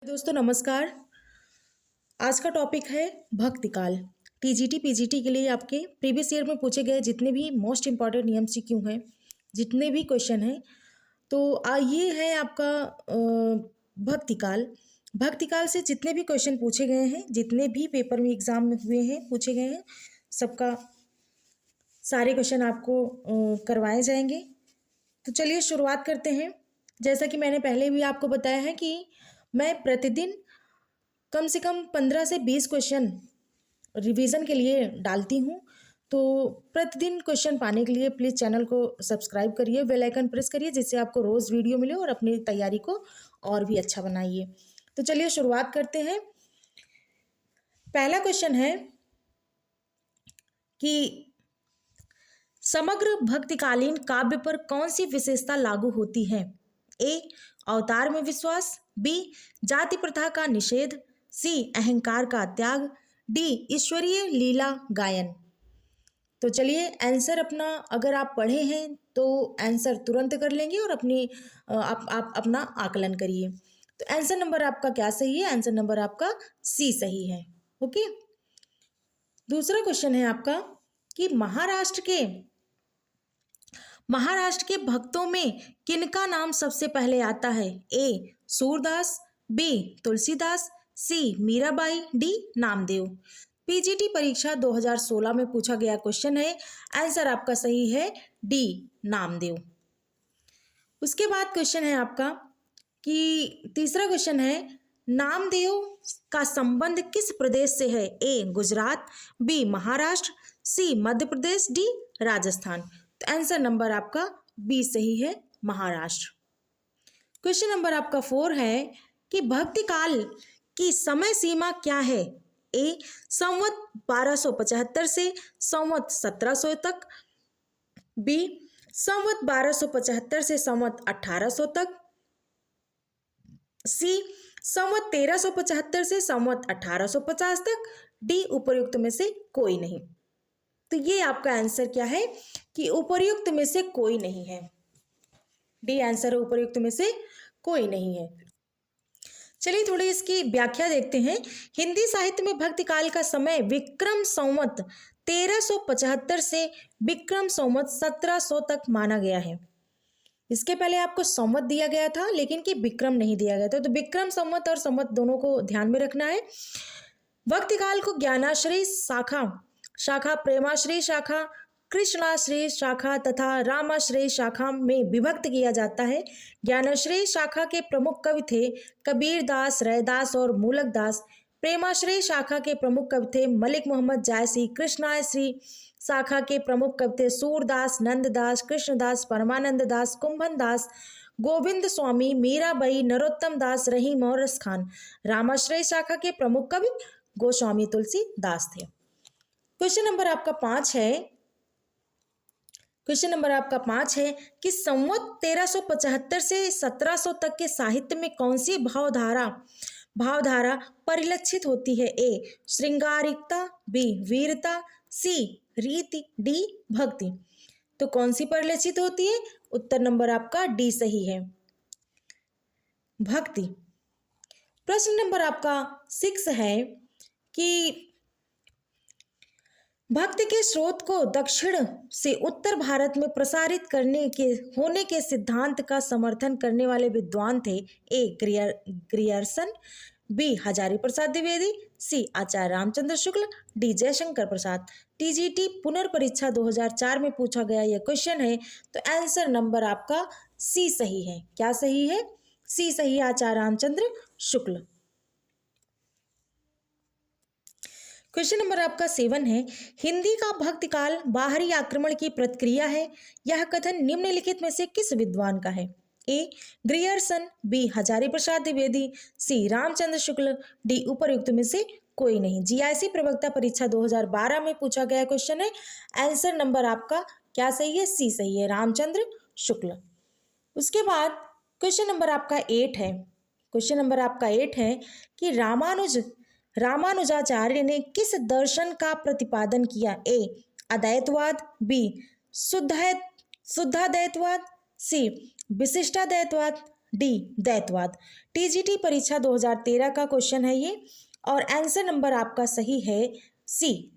दोस्तों नमस्कार। आज का टॉपिक है भक्ति काल। टीजीटी पीजीटी के लिए आपके प्रीवियस ईयर में पूछे गए जितने भी मोस्ट इम्पॉर्टेंट एमसीक्यू हैं, जितने भी क्वेश्चन हैं, तो ये है आपका भक्ति काल। भक्ति काल से जितने भी क्वेश्चन पूछे गए हैं, जितने भी पेपर में एग्जाम में हुए हैं, पूछे गए हैं, सबका सारे क्वेश्चन आपको करवाए जाएंगे। तो चलिए शुरुआत करते हैं। जैसा कि मैंने पहले भी आपको बताया है कि मैं प्रतिदिन कम से कम 15 से 20 क्वेश्चन रिवीजन के लिए डालती हूँ। तो प्रतिदिन क्वेश्चन पाने के लिए प्लीज़ चैनल को सब्सक्राइब करिए, बेल आइकन प्रेस करिए, जिससे आपको रोज़ वीडियो मिले और अपनी तैयारी को और भी अच्छा बनाइए। तो चलिए शुरुआत करते हैं। पहला क्वेश्चन है कि समग्र भक्तिकालीन काव्य पर कौन सी विशेषता लागू होती है? ए. अवतार में विश्वास, बी. जाति प्रथा का निषेध, सी. अहंकार का त्याग, डी. ईश्वरीय लीला गायन। तो चलिए आंसर अपना, अगर आप पढ़े हैं तो आंसर तुरंत कर लेंगे और आप अपना आकलन करिए। तो आंसर नंबर आपका क्या सही है? आंसर नंबर आपका सी सही है। ओके। दूसरा क्वेश्चन है आपका कि महाराष्ट्र के भक्तों में किनका नाम सबसे पहले आता है? ए. सूरदास, बी. तुलसीदास, सी. मीराबाई, डी. नामदेव। पीजीटी परीक्षा 2016 में पूछा गया क्वेश्चन है। आंसर आपका सही है डी. नामदेव। उसके बाद क्वेश्चन है आपका कि तीसरा क्वेश्चन है, नामदेव का संबंध किस प्रदेश से है? ए. गुजरात, बी. महाराष्ट्र, सी. मध्य प्रदेश, डी. राजस्थान। तो आंसर नंबर आपका बी सही है, महाराष्ट्र। क्वेश्चन नंबर आपका 4 है कि भक्ति काल की समय सीमा क्या है? ए. संवत 1275 से संवत 1700 तक, बी. संवत 1275 से संवत 1800 तक, सी. संवत 1375 से संवत 1850 तक, डी. उपर्युक्त में से कोई नहीं। तो ये आपका आंसर क्या है कि उपर्युक्त में से कोई नहीं है। डी आंसर है, उपर्युक्त में से कोई नहीं है। चलिए थोड़ी इसकी व्याख्या देखते हैं। हिंदी साहित्य में भक्ति काल का समय विक्रम संवत 1375 से विक्रम संवत 1700 तक माना गया है। इसके पहले आपको संवत दिया गया था, लेकिन कि विक्रम नहीं दिया गया था। तो विक्रम संवत और संवत दोनों को ध्यान में रखना है। भक्ति काल को ज्ञानाश्रय शाखा, प्रेमाश्रय शाखा, कृष्णाश्रय शाखा तथा रामाश्रय शाखा में विभक्त किया जाता है। ज्ञानाश्रय शाखा के प्रमुख कवि थे कबीर दास, रैदास और मूलक दास। प्रेमाश्रय शाखा के प्रमुख कवि थे मलिक मोहम्मद जायसी। कृष्णाश्रय शाखा के प्रमुख कवि थे सूरदास, नंददास, कृष्णदास, परमानंद दास, कुंभन दास, गोविंद स्वामी, मीराबाई, नरोत्तम दास, रहीम और रस खान। रामाश्रय शाखा के प्रमुख कवि गोस्वामी तुलसी दास थे। क्वेश्चन नंबर आपका 5 है। क्वेश्चन नंबर आपका 5 है कि संवत 1375 से 1700 तक के साहित्य में कौन सी भावधारा परिलक्षित होती है? ए. श्रृंगारिकता, बी. वीरता, सी. रीति, डी. भक्ति। तो कौन सी परिलक्षित होती है? उत्तर नंबर आपका डी सही है, भक्ति। प्रश्न नंबर आपका 6 है कि भक्ति के स्रोत को दक्षिण से उत्तर भारत में प्रसारित होने के सिद्धांत का समर्थन करने वाले विद्वान थे। A. Grierson, B. Hazari Prasad Dwivedi, C. Acharya Ramchandra Shukla, D. Jaishankar Prasad. TGT पुनर्परीक्षा 2004 में पूछा गया यह क्वेश्चन है। तो आंसर नंबर आपका सी सही है। क्या सही है? सी सही है, आचार्य रामचंद्र शुक्ल। क्वेश्चन नंबर आपका 7 है, हिंदी का भक्ति काल बाहरी आक्रमण की प्रतिक्रिया है। यह कथन निम्नलिखित में से किस विद्वान का है? A. Grierson, B. Hazari Prasad Dwivedi, C. Ramchandra Shukla, D. उपर्युक्त में से कोई नहीं। जीआईसी प्रवक्ता परीक्षा 2012 में पूछा गया क्वेश्चन है। आंसर नंबर आपका क्या सही है? सी सही है, रामचंद्र शुक्ल। उसके बाद क्वेश्चन नंबर आपका 8 है। क्वेश्चन नंबर आपका 8 है कि रामानुजाचार्य ने किस दर्शन का प्रतिपादन किया? ए. अद्वैतवाद, बी. शुद्धाद्वैतवाद, सी. विशिष्टाद्वैतवाद, डी दैतवाद। टीजीटी परीक्षा 2013 का क्वेश्चन है ये, और आंसर नंबर आपका सही है सी,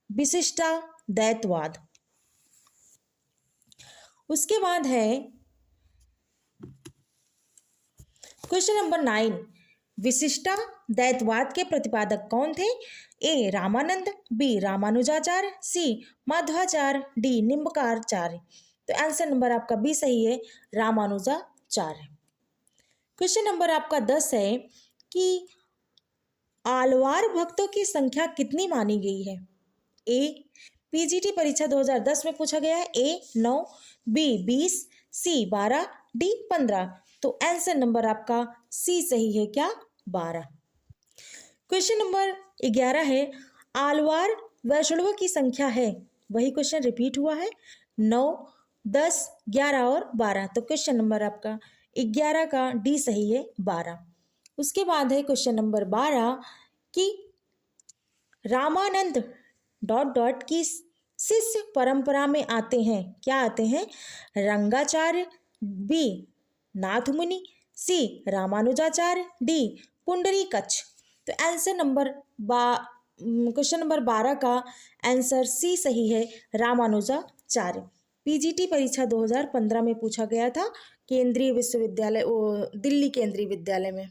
विशिष्टा दैतवाद। उसके बाद है क्वेश्चन नंबर 9, विशिष्टा दैतवाद के प्रतिपादक कौन थे? ए रामानंद, बी रामानुजाचार्य, सी माध्वाचार्य, डी निम्बकारचार्य। तो आंसर नंबर आपका बी सही है, रामानुजाचार्य। क्वेश्चन नंबर आपका 10 है कि आलवार भक्तों की संख्या कितनी मानी गई है? ए पीजीटी परीक्षा 2010 में पूछा गया है, ए 9, बी 20, सी 12, डी 15। तो आंसर नंबर आपका सी सही है, क्या 12। क्वेश्चन नंबर 11 है, आलवार वैष्णवों की संख्या है, वही क्वेश्चन रिपीट हुआ है, 9, 10, 11 और 12। तो क्वेश्चन नंबर आपका 11 का डी सही है, 12। उसके बाद है क्वेश्चन नंबर 12 कि रामानंद डॉट डॉट की शिष्य परंपरा में आते हैं, क्या आते हैं? रंगाचार्य, बी नाथमुनि, सी रामानुजाचार्य, डी पुंडरीकच्छ। तो आंसर नंबर क्वेश्चन नंबर 12 का आंसर सी सही है, रामानुजाचार्य। पीजीटी परीक्षा 2015 में पूछा गया था, केंद्रीय विश्वविद्यालय दिल्ली केंद्रीय विद्यालय में।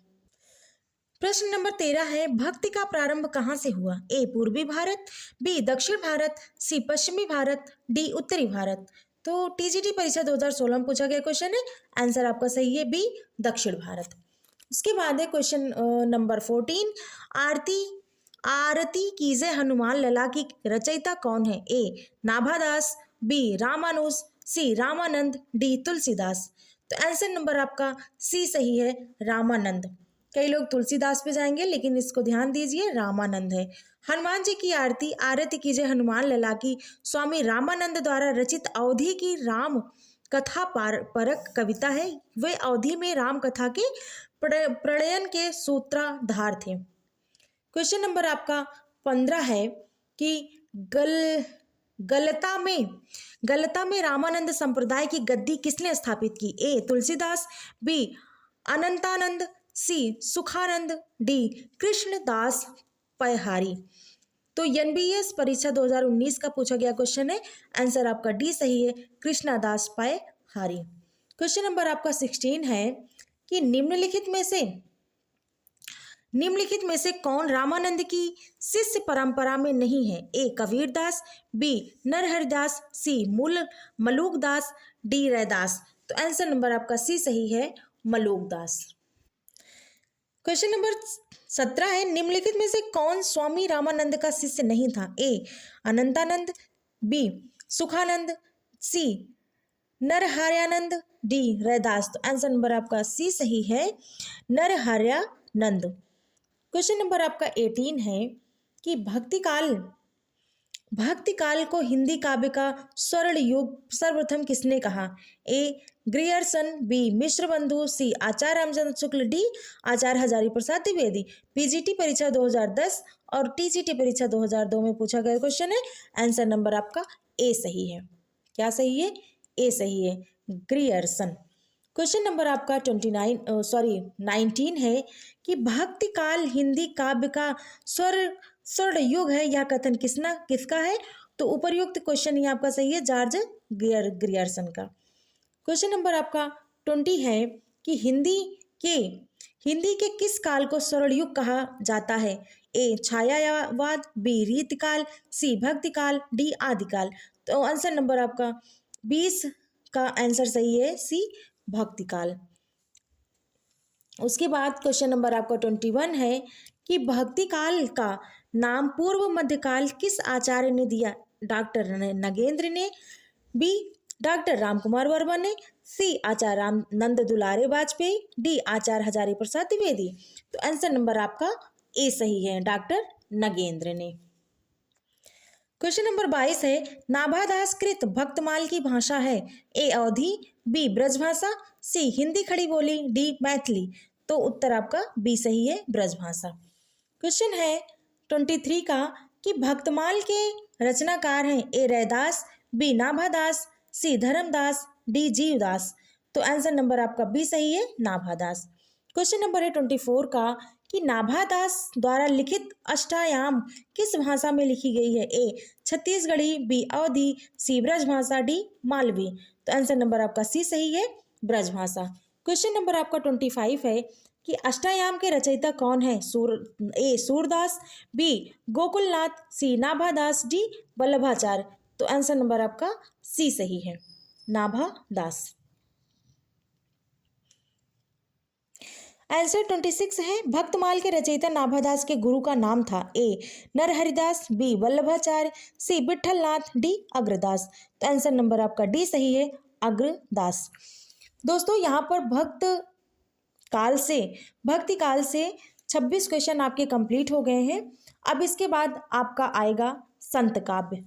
प्रश्न नंबर 13 है, भक्ति का प्रारंभ कहाँ से हुआ? ए पूर्वी भारत, बी दक्षिण भारत, सी पश्चिमी भारत, डी उत्तरी भारत। तो टीजीटी परीक्षा 2016 में पूछा गया क्वेश्चन है, आंसर आपका सही है बी दक्षिण भारत। उसके बाद है क्वेश्चन नंबर 14, आरती कीजे हनुमान लला की रचयिता कौन है? ए नाभादास, बी रामानुज, सी रामानंद, डी तुलसीदास। तो आंसर नंबर आपका सी सही है, रामानंद। कई लोग तुलसीदास पे जाएंगे, लेकिन इसको ध्यान दीजिए, रामानंद है। हनुमान जी की आरती कीजिए हनुमान लला की स्वामी रामानंद द्वारा रचित अवधि की राम कथा परक कविता है। वे अवधि में राम कथा के प्रणयन के सूत्रधार थे। क्वेश्चन नंबर आपका 15 है कि गलता में रामानंद संप्रदाय की गद्दी किसने स्थापित की? ए तुलसीदास, बी अनंतानंद, सी सुखानंद, डी कृष्णदास पयहारी। तो एनबीएस परीक्षा 2019 का पूछा गया क्वेश्चन है, आंसर आपका डी सही है, कृष्णदास पयहारी। क्वेश्चन नंबर आपका 16 है कि निम्नलिखित में से कौन रामानंद की शिष्य परंपरा में नहीं है? ए कबीरदास, बी नरहरिदास, सी मलूकदास, डी रैदास। तो आंसर नंबर आपका सी सही है, मलूकदास। क्वेश्चन नंबर 17 है, निम्नलिखित में से कौन स्वामी रामानंद का शिष्य नहीं था? ए अनंतानंद, बी सुखानंद, सी नरहरयानंद, डी रैदास। तो आंसर नंबर आपका सी सही है, नरहरयानंद। क्वेश्चन नंबर आपका 18 है कि भक्ति काल को हिंदी काव्य का स्वर्ण युग सर्वप्रथम किसने कहा? ए ग्रियर्सन, बी मिश्र बंधु, सी आचार्य रामचंद्र शुक्ल, डी आचार्य हजारी प्रसाद द्विवेदी। पीजीटी परीक्षा 2010 और टीजीटी परीक्षा 2002 में पूछा गया क्वेश्चन है, आंसर नंबर आपका ए सही है। क्या सही है? ए सही है, ग्रियर्सन। क्वेश्चन नंबर आपका 19 है कि भक्ति काल हिंदी काव्य का स्वर्ण युग है, यह कथन किसका है? तो उपर्युक्त क्वेश्चन ही आपका सही है, जॉर्ज ग्रियर्सन का। क्वेश्चन नंबर आपका 20 है कि हिंदी के किस काल को स्वर्ण युग कहा जाता है? ए छायावाद, बी रीतिकाल, सी भक्तिकाल, डी आदिकाल। तो आंसर नंबर आपका 20 का आंसर सही है, सी भक्तिकाल। उसके बाद क्वेश्चन नंबर आपका 21 है कि भक्तिकाल का नाम पूर्व मध्यकाल किस आचार्य ने दिया? डॉक्टर नगेंद्र ने, बी डॉक्टर रामकुमार वर्मा ने, सी आचार्य रामनंद दुलारे वाजपेयी, डी आचार्य हजारी प्रसाद द्विवेदी। तो आंसर नंबर आपका ए सही है, डॉक्टर नगेंद्र ने। क्वेश्चन नंबर 22 है, नाभादास कृत भक्तमाल की भाषा है? ए अवधी, बी ब्रजभाषा, सी हिंदी खड़ी बोली, डी मैथिली। तो उत्तर आपका बी सही है, ब्रजभाषा। क्वेश्चन है 23 का कि भक्तमाल के रचनाकार हैं? ए रैदास, बी नाभादास, सी धर्मदास, डी जीवदास। तो आंसर नंबर आपका बी सही है, नाभा दास। क्वेश्चन नंबर है 24 का कि नाभा दास द्वारा लिखित अष्टायाम किस भाषा में लिखी गई है? ए छत्तीसगढ़ी, बी अवधी, सी ब्रजभाषा, डी मालवी। तो आंसर नंबर आपका सी सही है, ब्रजभाषा। क्वेश्चन नंबर आपका 25 है कि अष्टायाम के रचयिता कौन है? ए सूरदास, बी गोकुलनाथ, सी नाभा दास, डी वल्लभाचार्य। तो आंसर नंबर आपका सी सही है, नाभा दास। आंसर 26 है, भक्तमाल के रचयिता नाभादास के गुरु का नाम था? ए नरहरिदास, बी वल्लभाचार्य, सी विठलनाथ, डी अग्रदास। तो आंसर नंबर आपका डी सही है, अग्रदास। दोस्तों यहाँ पर भक्ति काल से 26 क्वेश्चन आपके कंप्लीट हो गए हैं। अब इसके बाद आपका आएगा संत काव्य।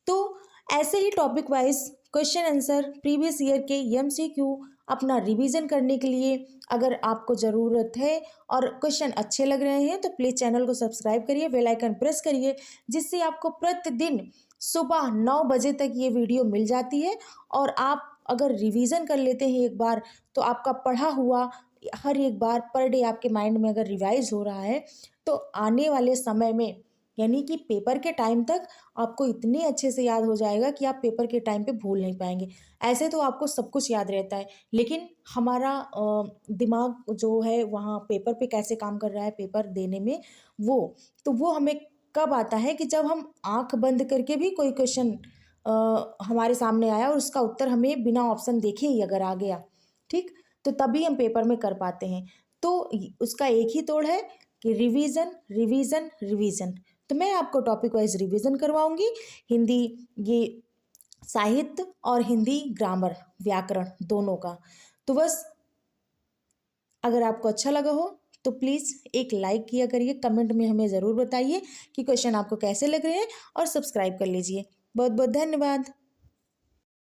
तो ऐसे ही topic wise question answer previous year के एमसीक्यू अपना रिवीजन करने के लिए अगर आपको ज़रूरत है और क्वेश्चन अच्छे लग रहे हैं तो प्लीज़ चैनल को सब्सक्राइब करिए, बेल आइकन प्रेस करिए, जिससे आपको प्रतिदिन सुबह 9 बजे तक ये वीडियो मिल जाती है। और आप अगर रिवीजन कर लेते हैं एक बार तो आपका पढ़ा हुआ हर एक बार पर डे आपके माइंड में अगर रिवाइज हो रहा है तो आने वाले समय में यानी कि पेपर के टाइम तक आपको इतने अच्छे से याद हो जाएगा कि आप पेपर के टाइम पे भूल नहीं पाएंगे। ऐसे तो आपको सब कुछ याद रहता है, लेकिन हमारा दिमाग जो है वहाँ पेपर पे कैसे काम कर रहा है पेपर देने में, वो हमें कब आता है कि जब हम आंख बंद करके भी कोई क्वेश्चन हमारे सामने आया और उसका उत्तर हमें बिना ऑप्शन देखे ही अगर आ गया, ठीक, तो तभी हम पेपर में कर पाते हैं। तो उसका एक ही तोड़ है कि रिवीजन रिवीजन रिवीजन। तो मैं आपको टॉपिक वाइज रिवीजन करवाऊंगी, हिंदी ये साहित्य और हिंदी ग्रामर व्याकरण दोनों का। तो बस अगर आपको अच्छा लगा हो तो प्लीज़ एक लाइक किया करिए, कमेंट में हमें ज़रूर बताइए कि क्वेश्चन आपको कैसे लग रहे हैं और सब्सक्राइब कर लीजिए। बहुत बहुत धन्यवाद।